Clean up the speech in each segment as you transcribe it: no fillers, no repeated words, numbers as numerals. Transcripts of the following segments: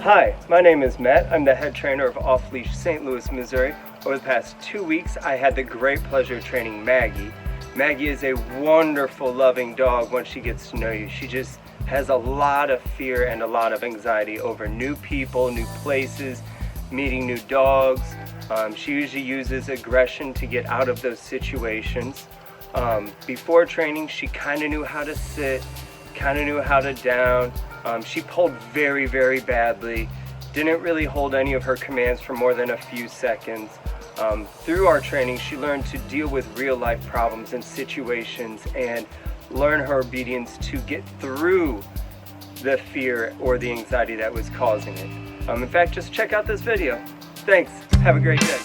Hi, my name is Matt. I'm the head trainer of Off Leash St. Louis, Missouri. Over the past 2 weeks, I had the great pleasure of training Maggie. Maggie is a wonderful, loving dog once she gets to know you. She just has a lot of fear and a lot of anxiety over new people, new places, meeting new dogs. She usually uses aggression to get out of those situations. Before training, she kind of knew how to sit, kind of knew how to down. She pulled very, very badly, didn't really hold any of her commands for more than a few seconds. Through our training, she learned to deal with real life problems and situations and learn her obedience to get through the fear or the anxiety that was causing it. In fact, just check out this video. Thanks. Have a great day.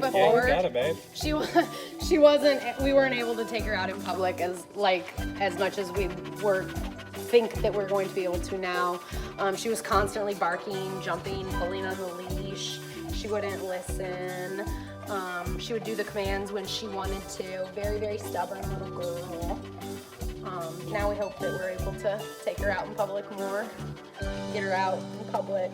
before. Yeah, you got it, babe. She wasn't. We weren't able to take her out in public as much as we think that we're going to be able to now. She was constantly barking, jumping, pulling on the leash. She wouldn't listen. She would do the commands when she wanted to. Very, very stubborn little girl. Now we hope that we're able to take her out in public more, get her out in public.